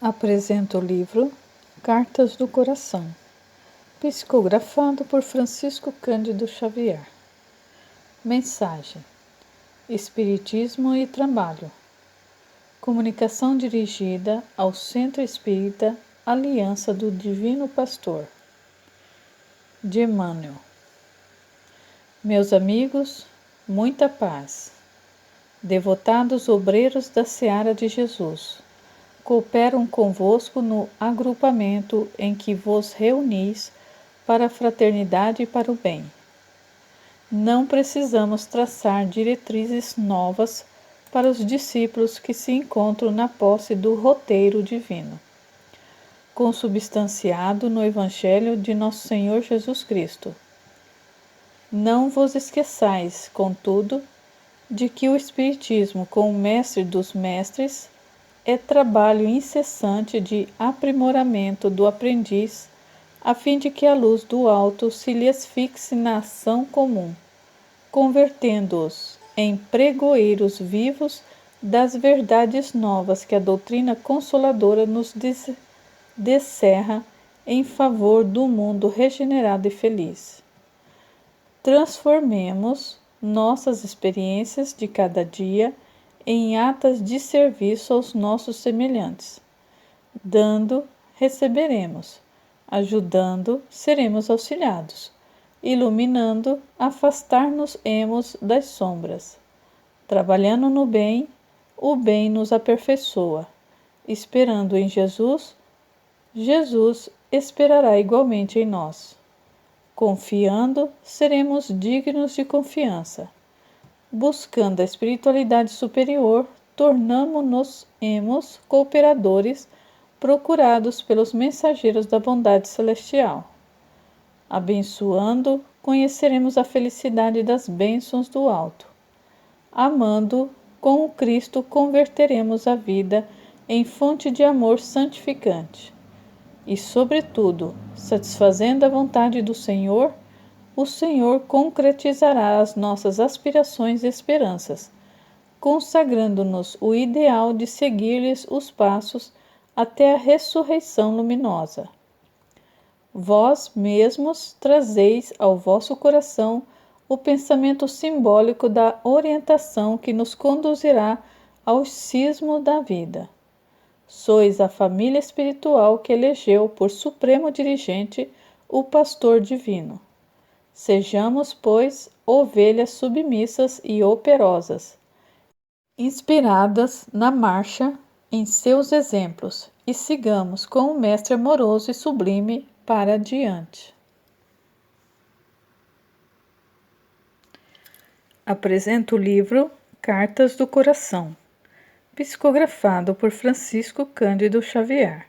Apresento o livro Cartas do Coração, psicografado por Francisco Cândido Xavier. Mensagem: Espiritismo e Trabalho. Comunicação dirigida ao Centro Espírita Aliança do Divino Pastor. De Emmanuel. Meus amigos, muita paz. Devotados obreiros da Seara de Jesus, cooperam convosco no agrupamento em que vos reunis para a fraternidade e para o bem. Não precisamos traçar diretrizes novas para os discípulos que se encontram na posse do roteiro divino, consubstanciado no Evangelho de Nosso Senhor Jesus Cristo. Não vos esqueçais, contudo, de que o Espiritismo, como mestre dos mestres, é trabalho incessante de aprimoramento do aprendiz, a fim de que a luz do alto se lhes fixe na ação comum, convertendo-os em pregoeiros vivos das verdades novas que a doutrina consoladora nos descerra em favor do mundo regenerado e feliz. Transformemos nossas experiências de cada dia em atas de serviço aos nossos semelhantes. Dando, receberemos. Ajudando, seremos auxiliados. Iluminando, afastar-nos-emos das sombras. Trabalhando no bem, o bem nos aperfeiçoa. Esperando em Jesus, Jesus esperará igualmente em nós. Confiando, seremos dignos de confiança. Buscando a espiritualidade superior, tornamo-nos-emos cooperadores procurados pelos mensageiros da bondade celestial. Abençoando, conheceremos a felicidade das bênçãos do alto. Amando, com o Cristo converteremos a vida em fonte de amor santificante. E, sobretudo, satisfazendo a vontade do Senhor, o Senhor concretizará as nossas aspirações e esperanças, consagrando-nos o ideal de seguir-lhes os passos até a ressurreição luminosa. Vós mesmos trazeis ao vosso coração o pensamento simbólico da orientação que nos conduzirá ao cismo da vida. Sois a família espiritual que elegeu por supremo dirigente o pastor divino. Sejamos, pois, ovelhas submissas e operosas, inspiradas na marcha em seus exemplos, e sigamos com o Mestre amoroso e sublime para adiante. Apresento o livro Cartas do Coração, psicografado por Francisco Cândido Xavier.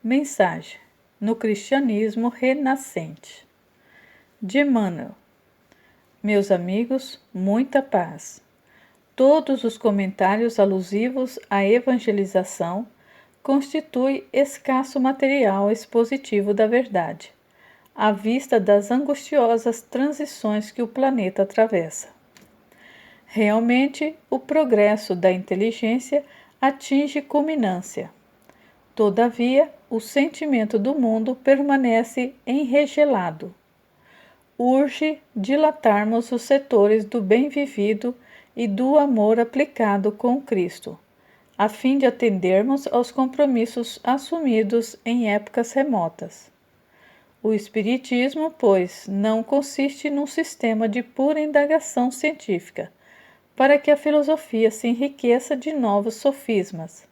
Mensagem: no cristianismo renascente. De Emmanuel. Meus amigos, muita paz. Todos os comentários alusivos à evangelização constituem escasso material expositivo da verdade, à vista das angustiosas transições que o planeta atravessa. Realmente, o progresso da inteligência atinge culminância. Todavia, o sentimento do mundo permanece enregelado. Urge dilatarmos os setores do bem vivido e do amor aplicado com Cristo, a fim de atendermos aos compromissos assumidos em épocas remotas. O Espiritismo, pois, não consiste num sistema de pura indagação científica, para que a filosofia se enriqueça de novos sofismas.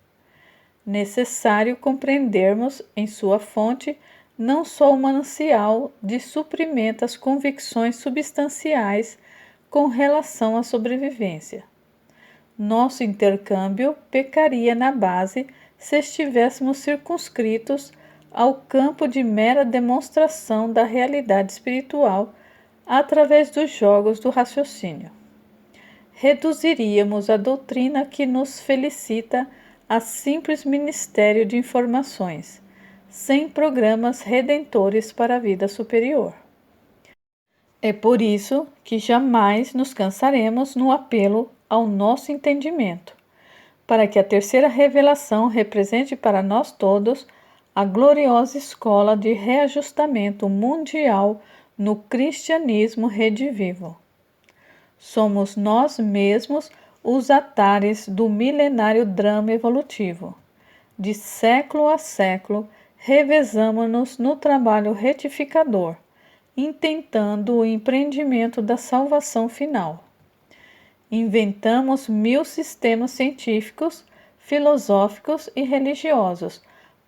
Necessário compreendermos em sua fonte não só o manancial de suprimento às convicções substanciais com relação à sobrevivência. Nosso intercâmbio pecaria na base se estivéssemos circunscritos ao campo de mera demonstração da realidade espiritual através dos jogos do raciocínio. Reduziríamos a doutrina que nos felicita a simples ministério de informações, sem programas redentores para a vida superior. É por isso que jamais nos cansaremos no apelo ao nosso entendimento, para que a terceira revelação represente para nós todos a gloriosa escola de reajustamento mundial no cristianismo redivivo. Somos nós mesmos os atares do milenário drama evolutivo. De século a século, revezamo-nos no trabalho retificador, intentando o empreendimento da salvação final. Inventamos 1000 sistemas científicos, filosóficos e religiosos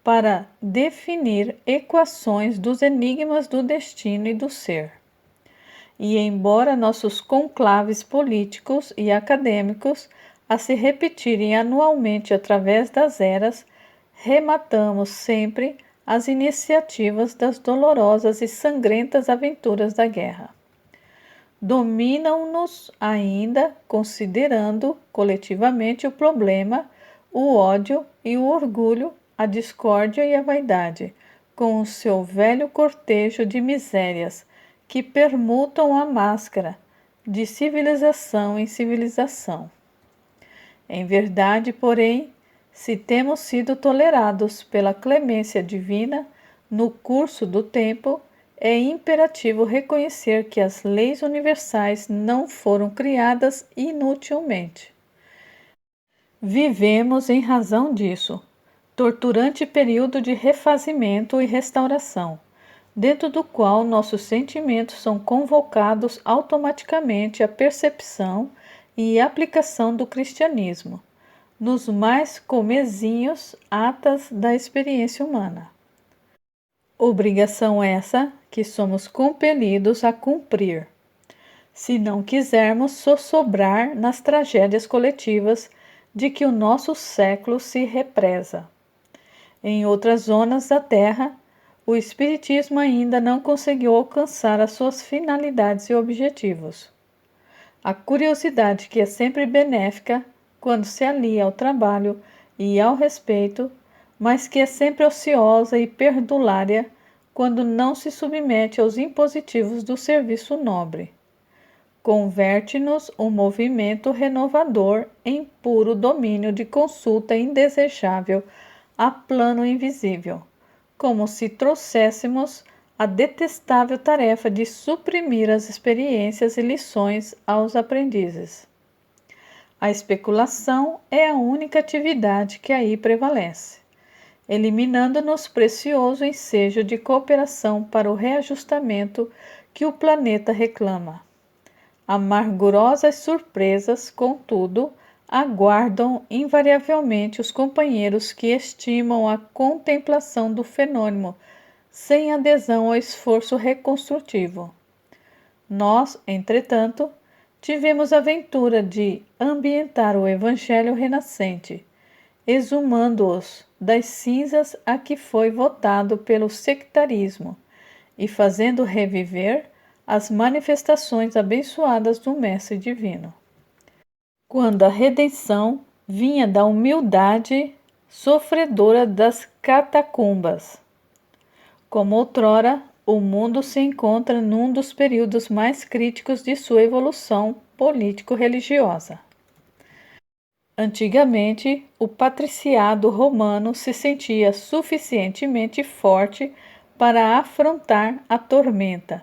para definir equações dos enigmas do destino e do ser. E embora nossos conclaves políticos e acadêmicos a se repetirem anualmente através das eras, rematamos sempre as iniciativas das dolorosas e sangrentas aventuras da guerra. Dominam-nos ainda, considerando coletivamente o problema, o ódio e o orgulho, a discórdia e a vaidade, com o seu velho cortejo de misérias, que permutam a máscara de civilização em civilização. Em verdade, porém, se temos sido tolerados pela clemência divina no curso do tempo, é imperativo reconhecer que as leis universais não foram criadas inutilmente. Vivemos em razão disso, torturante período de refazimento e restauração, dentro do qual nossos sentimentos são convocados automaticamente à percepção e aplicação do cristianismo, nos mais comezinhos atas da experiência humana. Obrigação essa que somos compelidos a cumprir, se não quisermos sossobrar nas tragédias coletivas de que o nosso século se represa. Em outras zonas da Terra, o Espiritismo ainda não conseguiu alcançar as suas finalidades e objetivos. A curiosidade, que é sempre benéfica quando se alia ao trabalho e ao respeito, mas que é sempre ociosa e perdulária quando não se submete aos impositivos do serviço nobre. Converte-nos um movimento renovador em puro domínio de consulta indesejável a plano invisível, como se trouxéssemos a detestável tarefa de suprimir as experiências e lições aos aprendizes. A especulação é a única atividade que aí prevalece, eliminando-nos precioso ensejo de cooperação para o reajustamento que o planeta reclama. Amargurosas surpresas, contudo, aguardam invariavelmente os companheiros que estimam a contemplação do fenômeno sem adesão ao esforço reconstrutivo. Nós, entretanto, tivemos a ventura de ambientar o Evangelho renascente, exumando-os das cinzas a que foi votado pelo sectarismo e fazendo reviver as manifestações abençoadas do Mestre Divino. Quando a redenção vinha da humildade sofredora das catacumbas. Como outrora, o mundo se encontra num dos períodos mais críticos de sua evolução político-religiosa. Antigamente, o patriciado romano se sentia suficientemente forte para afrontar a tormenta,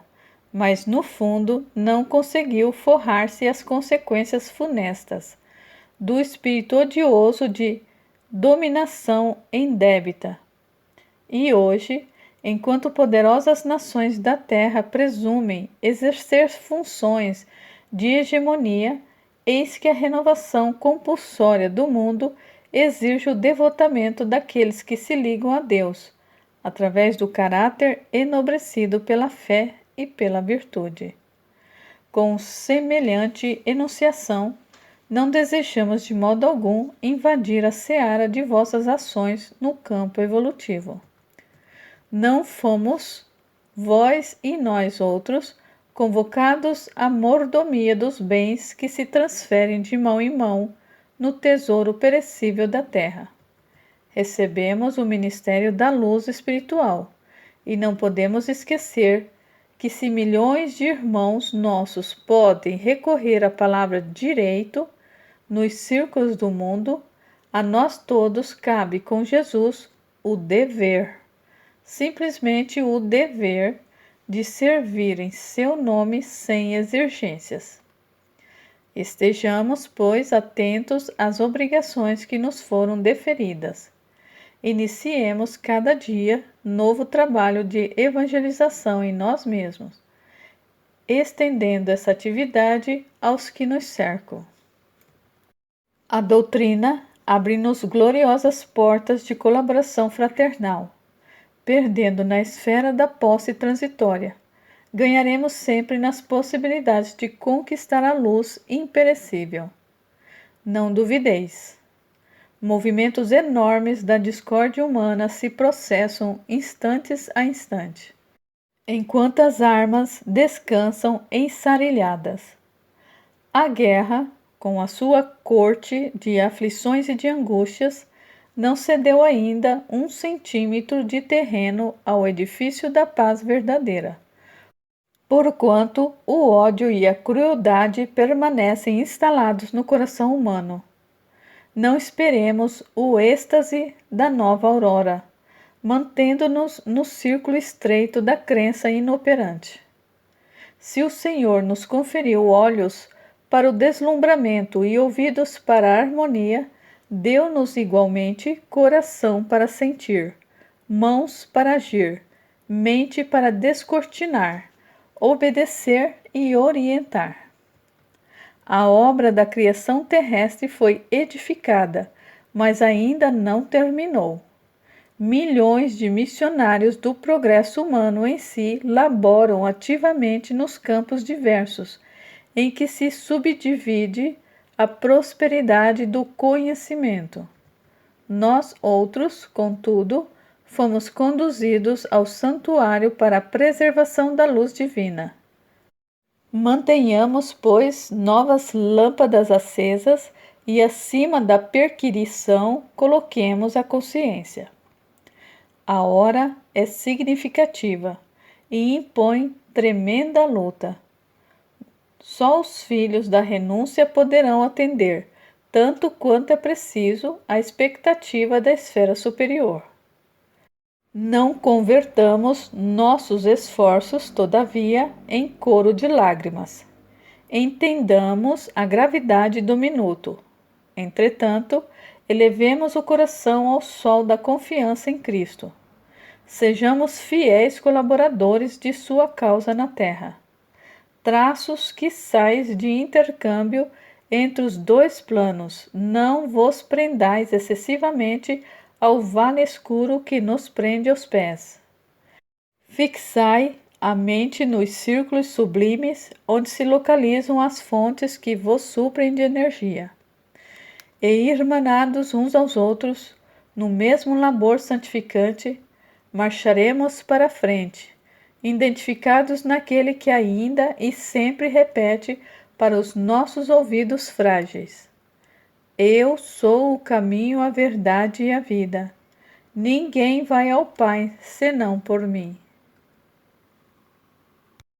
mas no fundo não conseguiu forrar-se as consequências funestas do espírito odioso de dominação indébita. E hoje, enquanto poderosas nações da terra presumem exercer funções de hegemonia, eis que a renovação compulsória do mundo exige o devotamento daqueles que se ligam a Deus, através do caráter enobrecido pela fé e pela virtude. Com semelhante enunciação, não desejamos de modo algum invadir a seara de vossas ações no campo evolutivo. Não fomos, vós e nós outros, convocados à mordomia dos bens que se transferem de mão em mão no tesouro perecível da terra. Recebemos o ministério da luz espiritual e não podemos esquecer que se milhões de irmãos nossos podem recorrer à palavra direito nos círculos do mundo, A nós todos cabe com Jesus o dever, simplesmente o dever de servir em seu nome sem exigências. Estejamos, pois, atentos às obrigações que nos foram deferidas. Iniciemos cada dia novo trabalho de evangelização em nós mesmos, estendendo essa atividade aos que nos cercam. A doutrina abre-nos gloriosas portas de colaboração fraternal. Perdendo na esfera da posse transitória, ganharemos sempre nas possibilidades de conquistar a luz imperecível. Não duvideis. Movimentos enormes da discórdia humana se processam instantes a instante, enquanto as armas descansam ensarilhadas. A guerra, com a sua corte de aflições e de angústias, não cedeu ainda 1 centímetro de terreno ao edifício da paz verdadeira, porquanto o ódio e a crueldade permanecem instalados no coração humano. Não esperemos o êxtase da nova aurora, mantendo-nos no círculo estreito da crença inoperante. Se o Senhor nos conferiu olhos para o deslumbramento e ouvidos para a harmonia, deu-nos igualmente coração para sentir, mãos para agir, mente para descortinar, obedecer e orientar. A obra da criação terrestre foi edificada, mas ainda não terminou. Milhões de missionários do progresso humano em si laboram ativamente nos campos diversos, em que se subdivide a prosperidade do conhecimento. Nós outros, contudo, fomos conduzidos ao santuário para a preservação da luz divina. Mantenhamos, pois, novas lâmpadas acesas e, acima da perquirição, coloquemos a consciência. A hora é significativa e impõe tremenda luta. Só os filhos da renúncia poderão atender, tanto quanto é preciso, à expectativa da esfera superior. Não convertamos nossos esforços, todavia, em coro de lágrimas. Entendamos a gravidade do minuto. Entretanto, elevemos o coração ao sol da confiança em Cristo. Sejamos fiéis colaboradores de sua causa na terra. Traços quiçais de intercâmbio entre os dois planos, não vos prendais excessivamente ao vale escuro que nos prende aos pés. Fixai a mente nos círculos sublimes, onde se localizam as fontes que vos suprem de energia. E irmanados uns aos outros, no mesmo labor santificante, marcharemos para a frente, identificados naquele que ainda e sempre repete para os nossos ouvidos frágeis: Eu sou o caminho, a verdade e a vida. Ninguém vai ao Pai senão por mim.